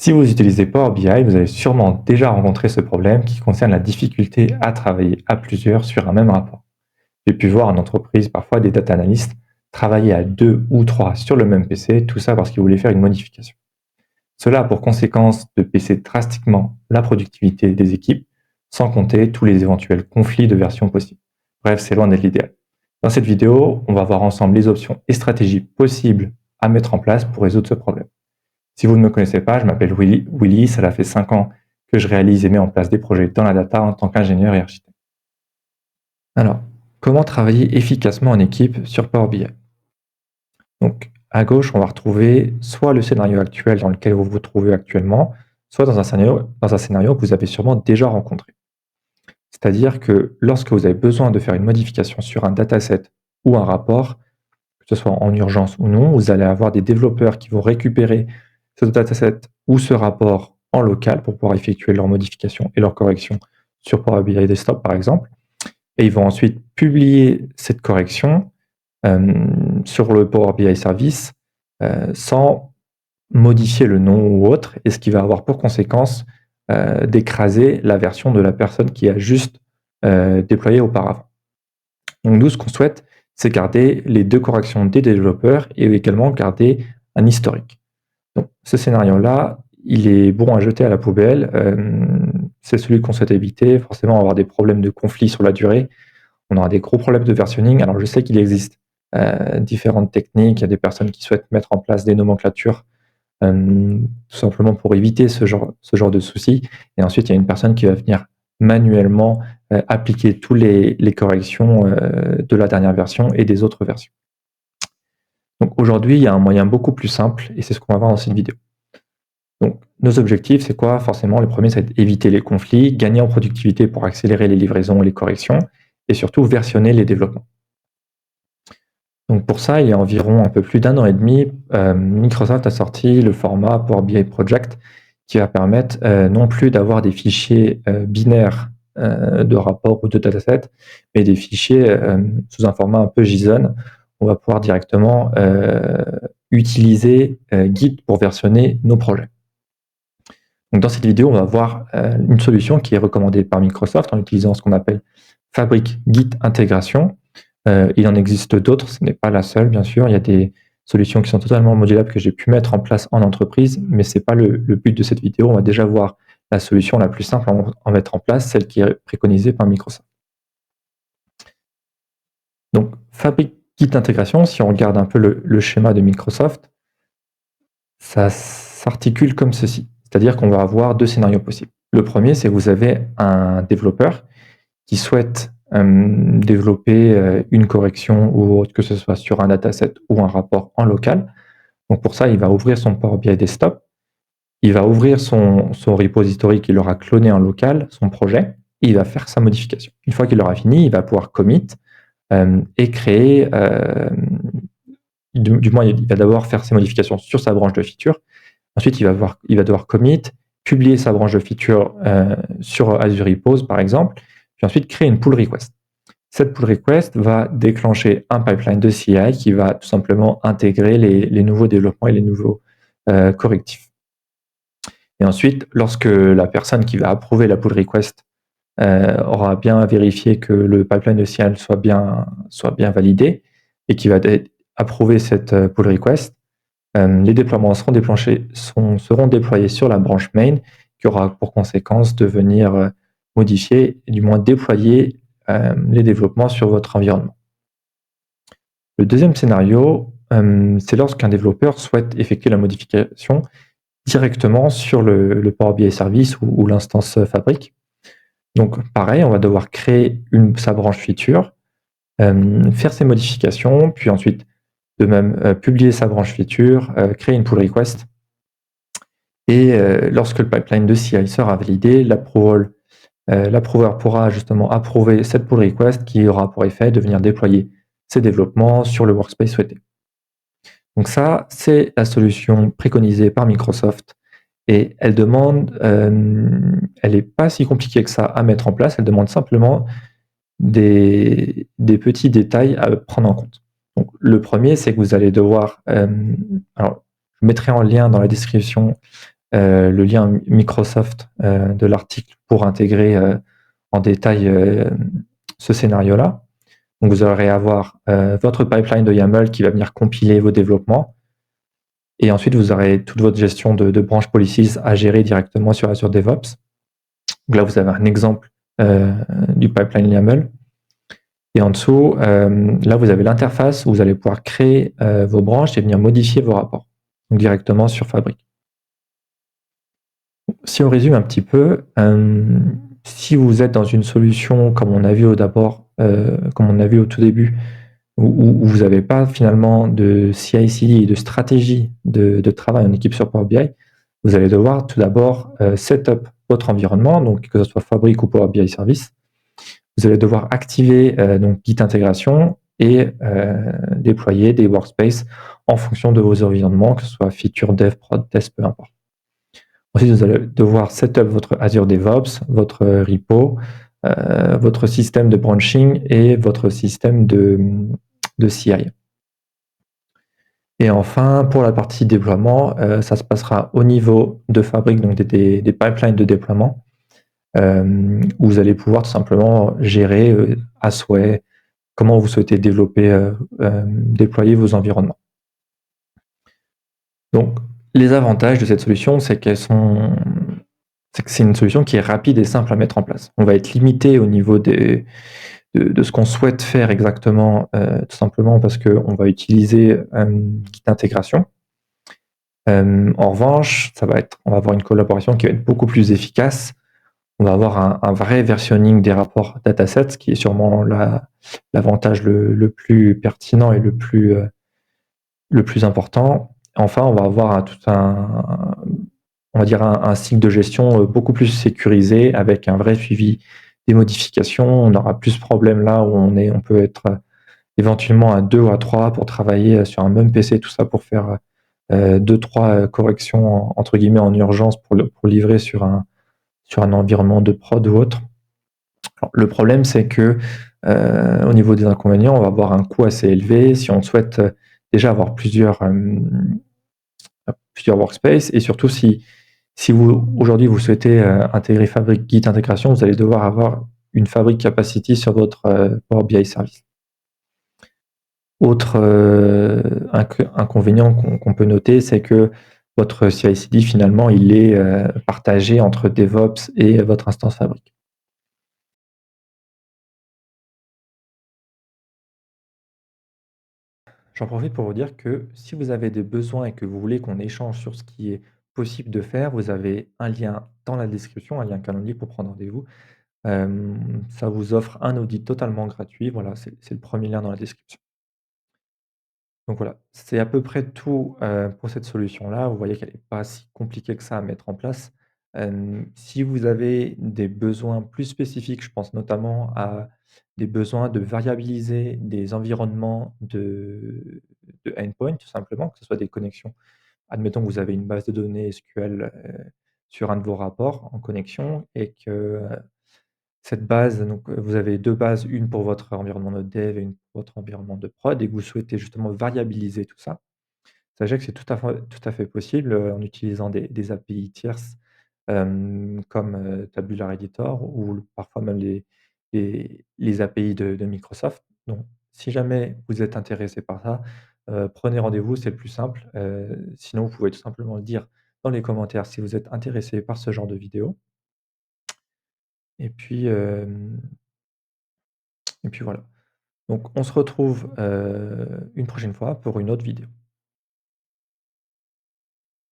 Si vous utilisez Power BI, vous avez sûrement déjà rencontré ce problème qui concerne la difficulté à travailler à plusieurs sur un même rapport. J'ai pu voir en entreprise parfois des data analysts travailler à deux ou trois sur le même PC, tout ça parce qu'ils voulaient faire une modification. Cela a pour conséquence de baisser drastiquement la productivité des équipes, sans compter tous les éventuels conflits de versions possibles. Bref, c'est loin d'être l'idéal. Dans cette vidéo, on va voir ensemble les options et stratégies possibles à mettre en place pour résoudre ce problème. Si vous ne me connaissez pas, je m'appelle Willy, cela fait 5 ans que je réalise et mets en place des projets dans la data en tant qu'ingénieur et architecte. Alors, comment travailler efficacement en équipe sur Power BI? Donc, à gauche, on va retrouver soit le scénario actuel dans lequel vous vous trouvez actuellement, soit dans un scénario que vous avez sûrement déjà rencontré. C'est-à-dire que lorsque vous avez besoin de faire une modification sur un dataset ou un rapport, que ce soit en urgence ou non, vous allez avoir des développeurs qui vont récupérer ce dataset ou ce rapport en local pour pouvoir effectuer leurs modifications et leurs corrections sur Power BI Desktop, par exemple. Et ils vont ensuite publier cette correction sur le Power BI Service sans modifier le nom ou autre, et ce qui va avoir pour conséquence d'écraser la version de la personne qui a juste déployé auparavant. Donc nous, ce qu'on souhaite, c'est garder les deux corrections des développeurs et également garder un historique. Donc ce scénario-là, il est bon à jeter à la poubelle. C'est celui qu'on souhaite éviter. Forcément, on va avoir des problèmes de conflit sur la durée. On aura des gros problèmes de versionning. Alors je sais qu'il existe différentes techniques. Il y a des personnes qui souhaitent mettre en place des nomenclatures tout simplement pour éviter ce genre de soucis. Et ensuite, il y a une personne qui va venir manuellement appliquer tous les corrections de la dernière version et des autres versions. Donc aujourd'hui, il y a un moyen beaucoup plus simple et c'est ce qu'on va voir dans cette vidéo. Donc nos objectifs, c'est quoi? Forcément, le premier, c'est d'éviter les conflits, gagner en productivité pour accélérer les livraisons et les corrections et surtout versionner les développements. Donc pour ça, il y a environ un peu plus d'1 an et demi, Microsoft a sorti le format Power BI Project qui va permettre non plus d'avoir des fichiers binaires de rapports ou de datasets, mais des fichiers sous un format un peu JSON. On va pouvoir directement utiliser Git pour versionner nos projets. Donc dans cette vidéo, on va voir une solution qui est recommandée par Microsoft en utilisant ce qu'on appelle Fabric Git Intégration. Il en existe d'autres, ce n'est pas la seule, bien sûr. Il y a des solutions qui sont totalement modulables que j'ai pu mettre en place en entreprise, mais ce n'est pas le but de cette vidéo. On va déjà voir la solution la plus simple à en mettre en place, celle qui est préconisée par Microsoft. Donc, Fabric Git Intégration, si on regarde un peu le schéma de Microsoft, ça s'articule comme ceci. C'est-à-dire qu'on va avoir deux scénarios possibles. Le premier, c'est que vous avez un développeur qui souhaite développer une correction ou autre, que ce soit sur un dataset ou un rapport en local. Donc pour ça, il va ouvrir son Power BI Desktop, il va ouvrir son repository qu'il aura cloné en local, son projet, et il va faire sa modification. Une fois qu'il aura fini, il va pouvoir commit et créer, du moins il va d'abord faire ses modifications sur sa branche de feature. Ensuite, il va devoir commit, publier sa branche de feature sur Azure Repos, par exemple, puis ensuite créer une pull request. Cette pull request va déclencher un pipeline de CI qui va tout simplement intégrer les nouveaux développements et les nouveaux correctifs. Et ensuite, lorsque la personne qui va approuver la pull request aura bien vérifié que le pipeline de CI soit bien validé et qui va approuver cette pull request, les déploiements seront déployés sur la branche main qui aura pour conséquence de venir modifier et du moins déployer les développements sur votre environnement. Le deuxième scénario, c'est lorsqu'un développeur souhaite effectuer la modification directement sur le Power BI Service ou l'instance Fabric. Donc pareil, on va devoir créer sa branche feature, faire ses modifications, puis ensuite de même publier sa branche feature, créer une pull request. Et lorsque le pipeline de CI sera validé, l'approuveur pourra justement approuver cette pull request qui aura pour effet de venir déployer ses développements sur le workspace souhaité. Donc ça, c'est la solution préconisée par Microsoft et elle n'est pas si compliquée que ça à mettre en place, elle demande simplement des petits détails à prendre en compte. Donc, le premier, c'est que vous allez devoir, alors je mettrai en lien dans la description le lien Microsoft de l'article pour intégrer en détail ce scénario-là. Donc vous aurez à avoir votre pipeline de YAML qui va venir compiler vos développements. Et ensuite, vous aurez toute votre gestion de branch policies à gérer directement sur Azure DevOps. Donc là, vous avez un exemple du pipeline YAML. Et en dessous, là, vous avez l'interface où vous allez pouvoir créer vos branches et venir modifier vos rapports, donc directement sur Fabric. Si on résume un petit peu, si vous êtes dans une solution comme on a vu comme on a vu au tout début, où vous n'avez pas finalement de CI/CD et de stratégie de travail en équipe sur Power BI, vous allez devoir tout d'abord setup votre environnement, donc que ce soit Fabric ou Power BI Service. Vous allez devoir activer donc Git intégration et déployer des workspaces en fonction de vos environnements, que ce soit feature, dev, prod, test, peu importe. Ensuite, vous allez devoir setup votre Azure DevOps, votre repo, votre système de branching et votre système de CI. Et enfin, pour la partie déploiement, ça se passera au niveau de Fabric, donc des pipelines de déploiement, où vous allez pouvoir tout simplement gérer à souhait comment vous souhaitez développer, déployer vos environnements. Donc, les avantages de cette solution, c'est que c'est une solution qui est rapide et simple à mettre en place. On va être limité au niveau de ce qu'on souhaite faire exactement, tout simplement parce qu'on va utiliser Git intégration. En revanche, on va avoir une collaboration qui va être beaucoup plus efficace. On va avoir un vrai versionning des rapports datasets, qui est sûrement l'avantage le plus pertinent et le plus important. Enfin, on va avoir on va dire un cycle de gestion beaucoup plus sécurisé avec un vrai suivi des modifications. On aura plus ce problème là où on peut être éventuellement à 2 ou à 3 pour travailler sur un même PC, tout ça pour faire 2-3 corrections entre guillemets en urgence pour livrer sur un environnement de prod ou autre. Alors, le problème, c'est que au niveau des inconvénients, on va avoir un coût assez élevé si on souhaite déjà avoir plusieurs workspaces, et surtout si vous aujourd'hui vous souhaitez intégrer Fabric Git intégration, vous allez devoir avoir une Fabric Capacity sur votre Power BI service. Autre inconvénient qu'on peut noter, c'est que votre CI/CD finalement il est partagé entre DevOps et votre instance Fabric. J'en profite pour vous dire que si vous avez des besoins et que vous voulez qu'on échange sur ce qui est possible de faire, vous avez un lien dans la description, un lien calendrier pour prendre rendez-vous. Ça vous offre un audit totalement gratuit. Voilà, c'est le premier lien dans la description. Donc voilà, c'est à peu près tout pour cette solution-là. Vous voyez qu'elle n'est pas si compliquée que ça à mettre en place. Si vous avez des besoins plus spécifiques, je pense notamment à des besoins de variabiliser des environnements de endpoint, tout simplement, que ce soit des connexions. Admettons que vous avez une base de données SQL sur un de vos rapports en connexion et que cette base, donc vous avez 2 bases, une pour votre environnement de dev et une pour votre environnement de prod, et que vous souhaitez justement variabiliser tout ça. Sachez que c'est tout à fait possible, en utilisant des API tierces, comme Tabular Editor ou parfois même les API de Microsoft. Donc si jamais vous êtes intéressé par ça, prenez rendez-vous, c'est le plus simple. Sinon vous pouvez tout simplement le dire dans les commentaires si vous êtes intéressé par ce genre de vidéo, et puis, voilà. Donc on se retrouve une prochaine fois pour une autre vidéo.